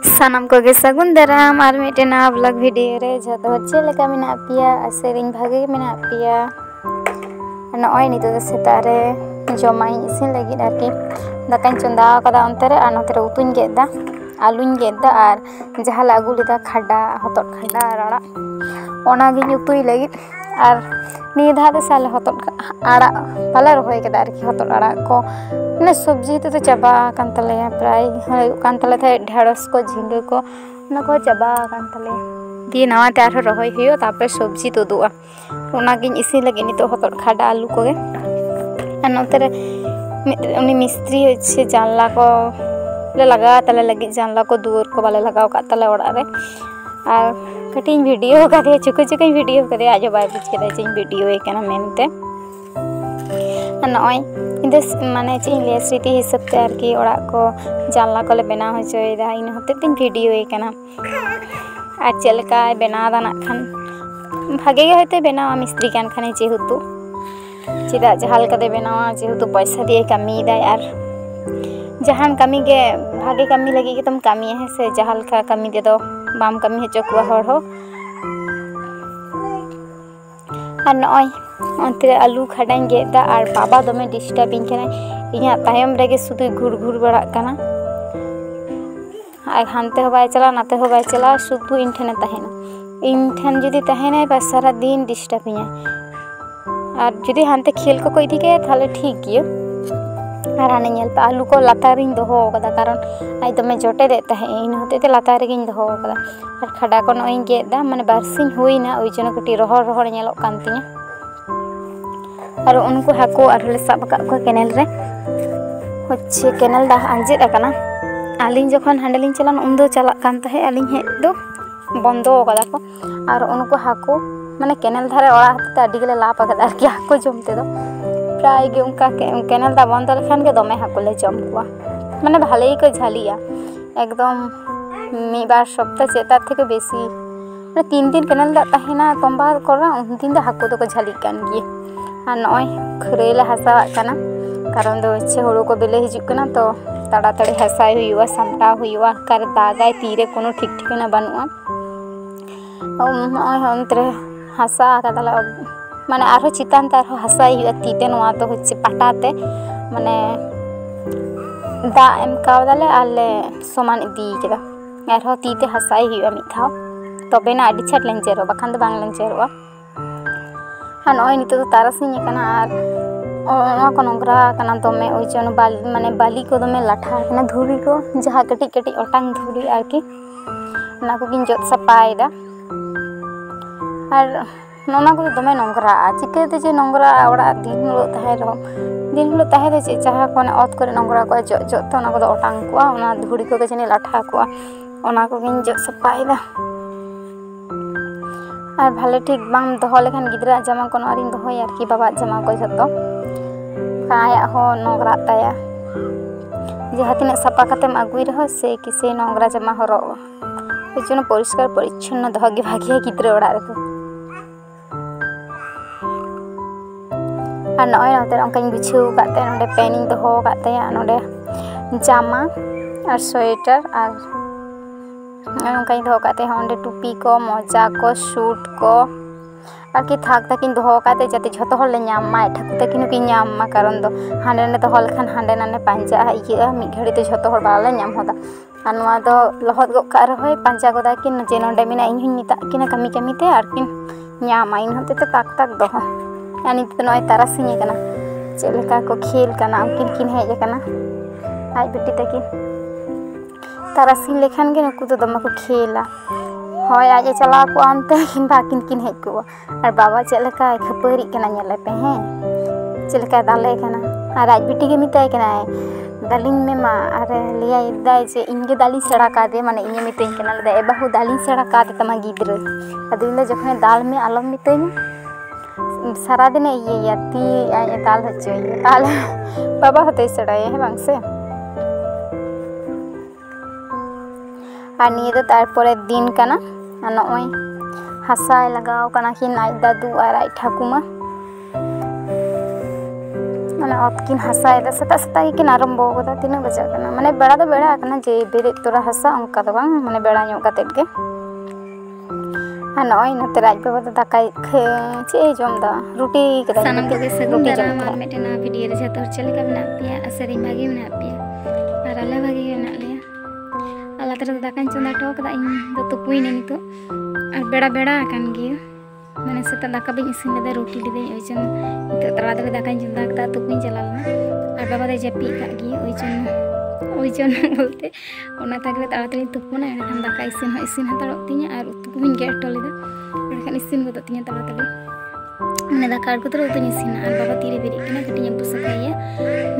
सानाम को सगुन दाराम और मिट्टन ब्लॉग वीडियो रे जो चे लेका मेना पिया आसेरिंग भागे मेना पिया नय नित सेता रे जमा इसिन लगी आरकी दाका चंदा कदा अंतरे और नोते उतुन गेदा आलून गेदा और जहाँ आगू लेदा खाडा हतट खाडा आड़ा ओनागी उतुई लगी और निये धा साल हतट आड़ा पाले रही के आरकी हतट आड़ा को मैंने सब्जी तो चाबा प्राय थे ढेड़स को झींगे को चाबा दिए नवाते आर रही हुई सब्जी तुदुआ इसी लगे नित हतट खाडा आलू को नोते मिस्त्री हे जानला को लगा ताले लगे जानला को दुआर को बाले लगाव का ताले ओड़ा रे और कटी वीडियो का चुको चुको वीडियो का आज बै बुझ के वीडियो मेनते नय माने चे लिया स्मृति हिसाब से आरकी ओड़ा को जानला को बनाव होचोयदा इन हते वीडियो और चलका बनादा ना खान भागे होते बनावा मिस्त्री कान खाने जेहेतु चेदा जहाँ लेकाते बनावा जेहेतु पैसा दिए कमीदा और जहान कमी के भागे कमी लगे के तुम कमी है से जहाँ लेका कमी दे दो बाम कमी हचो कुआ हर हो और नय अंतरे आलू खाडाई गेदा और बाबा दमे डिस्टर्बिंग इना तायम रेगे शुद्ध घूर घूर बड़ा हानते हो बाय चला नाते हो बाय चला शुद्ध इन ठेने तहेना इन ठेन जुदी तहेना बस सारा दिन डिस्टर्बिंग और जुदी हानते खेल को इदी के थाले ठीक गियो और हाने नेल पे आलू को लातारिंग दोहो कदा कारण आई दमे जोटे दे तहे इन होते ते लातार रेगिंग दोहो कदा और खाडा को नई गेदा माने बारसिंग हुईना ओइ जनो कटी रोहर रोहर नेलोक कान तिया और उनको हाको और सब को केनेल रे होच्छे केनेल दा आंजेद आकना आलिंग जखन हांडेलिंग चलान उन दो चला कान तहे आलिंग हे दो बंदो कदा को और उनको हाको माने केनेल धारे ओड़ा हते आडी गेले लाप आकदा आरकी हाको जमते दो प्राय गे उनका केनेल दा बंद लेखान गे दमे हाको ले जम कुआ माने भाले को झालिया एकदम मी बार सप्ताह चेतार थे बेसी माने 3 दिन केनेल दा तहेना तंबा करा उन दिन दा हाको दो को झाली कान गे और नय खरेले हसावा कारण दो इच्छे हड़ो को बेले हिजुकना तो ताड़ाताड़ी हसाई हुआ सामटा हुआ कार दागाय तीरे कोनो ठीक ठिकाना बानुआ अंतरे हसा कदाला माने आरो चितान तार हसाई हुआ तीते नोआ तो होच्छे पाटाते माने दा एम कावदाले आले समान इदी केदा आरो तीते हसाई हुआ मिद धाव तबेना आडी छाट लेंचेरो बाखान दो बांग लेंचेरोआ और नय नित तारासिंग और को नोंगरा दमे ओजन माने बाली को दमे लाठा धुरी को जहाँ कटी कटी अटांग धुरी आरकी जोत सापायदा और नोना को दमे नोंगरा चिकाते जे नोंगरा ओड़ा दिन हिलो तहे रहो दिन हिलो तहे दे चे जहाँ को अत करे नोंगरा को जोते ओना को अटांग को ओना धुरी को जने लाठा को ओना को जोत सापायदा और भाले ठीक बाम दोहो लेखान गिद्रा जमा को नोरिंग दोहोय आरकी बाबा जमा को जतो आया हो नोंगरा ताया जहाँ तीन सापा कातेम आगुई रहो से किसी नोंगरा जमा हरो ओजन परिष्कार परिच्छन्न दोगे भागे गिद्रा ओड़ा रे और नय नोते अंकाኝ गुछाव काते नोडे पेनिंग दोहो कातेया नोडे जामा और स्वेटर और अंकाኝ दोहो काते ओंडे टुपी को मोजा को सूट को आरकी थाक तकिन दोहो काते जाते झोतो हर ले नामा एठाकु तकिन की नामा कारण दो हांडे ने दोहो लेखान हांडे नाने पांजा इया मि घड़ी ते झोतो हर बाले नाम होदा और नोआ दो लहद गो का रहोय पांजा गोदा किन जे नोंडे मिना इन हुन मिता किन कमी कमी ते आरकिन नामा इन होते ते ताक ताक दोहो यानी तो नय तारासिंग कना चेलेका को खेल कना उनकिन किन हेज कना आज बेटी तकिन तारासिंग लेखान गे नुकु तो दमा को खेला हय आज चला को आनते किन बाकिन किन हेज को और बाबा चेलेका खपरी कना नेले पे हैं चेलेका दाले कना और आज बेटी के मिताय कना दालिंग में मा अरे लिया इदाय जे इनगे दाली सेड़ा का दे माने इने मितें कना ले बाहु दालिंग सेड़ा का दे तमा गिद्र अदिले जखने दाल में आलम मितें सारा दिन ये याती आय दाल हचोय दाल बाबा होते सेड़ाय है बांग से और निये दो तारपरे दिन कना नय हसाय लगाव कना कि नाई दादू और आई ठाकुमा माने अतकिन हसाएदा सेता सेता गिन आरम्भो कदा तीना बजा कना माने बेड़ा दो बेड़ा कना जे बेरे तोरा हसा उनका दो बांग माने बेड़ा ᱧᱚᱜ काटेट गे आ नय नते राज बाबा दो दाकाय चे जम दा रोटी कदा सानम को के सगुन दाराम आर मेटे ना वीडियो रे जतो चले का बना पिया असरी भागी बना पिया आर आले भागी बना लिया आला तरे दाकान चंदा टो कदा इन दो तुपुई ने नितो आर बेड़ा बेड़ा कान गे माने सेता दाका बिन इसिन लेदा रोटी लेदे ओइचन नितो तरा तरे दाकान चंदा कदा तुपुई चलालना आर बाबा दे जपी का गे ओइचन बोलते ओना तागरे तरा तरे तुपुना एखान दाका इसिन हताड़ो तिया आर उतु को बिन गेटो लेदा एखान इसिन गदो तिया तरा तरे माने दाका आर कुतरो उतु इसिन आर बाबा तीरे बेरि कना कटिया पुसकाया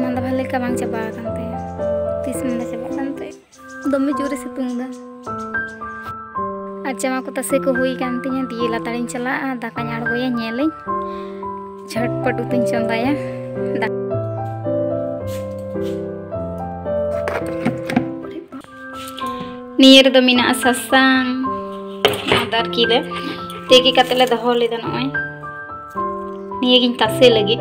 मांदा भाले का बांग चाबा कानते तीस मांदा चाबा कानते दमे जोरे सितुंगा जामा को तसे को हुई कांतिया दिए लातारिन चला दाका आड़गोया नेलें झटपट उतुन चंदाया नियर दो मिना ससांग आदार कीले तेगी कातेले दहो लेदा नय नियगिन तसे लगी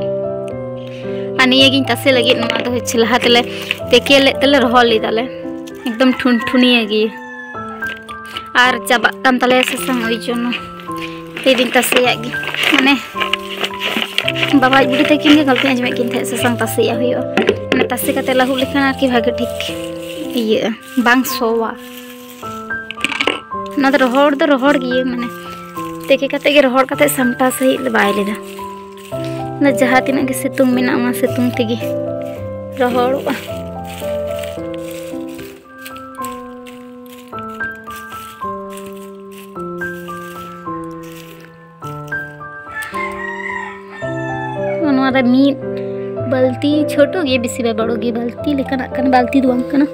नियगिन तसे लगी नोआ दो छिलहा तेले तेकेले तेले रहो लेदाले एकदम ठुनठुनिया गी आर चाबा कान तले ससांग ओइ जोनो तेदिन तसेया गी माने बाबा बुढ़ी तकिन गे गलती आजमे किन थे ससांग तसेया हुयो माने तसे काते लहु लेखान आरकी भागे ठीक इये बांग सोवा ना दो रोहड़ गिए माने तेके काते गे रोहड़ काते समटा सही बाय लेदा ना जहा तिना गे सितुंग मेना मा सितुंग तेगी रोहड़वा मी बाल्टी छोटो गे बिसी बे बड़ो गे बाल्टी लेकिन कन बाल्टी दुआम कना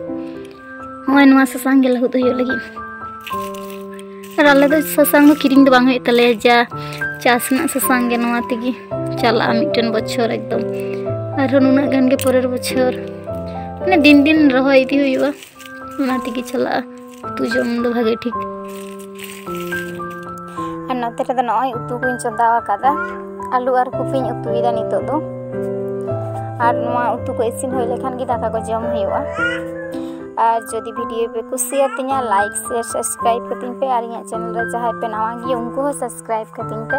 होय नवा ससांग गे लहुद होय लगी और आले दो ससांग दो किरिंग दो बांग होय तले जा चासना ससांग गे नवा तेगी चला मिटन बछर एकदम और नुना गन गे परेर बछर माने दिन दिन रहो इदी होयवा उना तेगी चला तू जम दो भागे ठीक और नते रे दो नय उतु कोइन चंदावा कादा आलू और कुपिन उतुईदा नितो दो और नुआ उतु को इसिन होय लेखान गे दाका को जम हुआ और जदि वीडियो पे कुसिया तिया लाइक शेयर सब्सक्राइब कतिन पे और इया चैनल रे जहां पे नवा गे उनको सब्सक्राइब कतिन पे।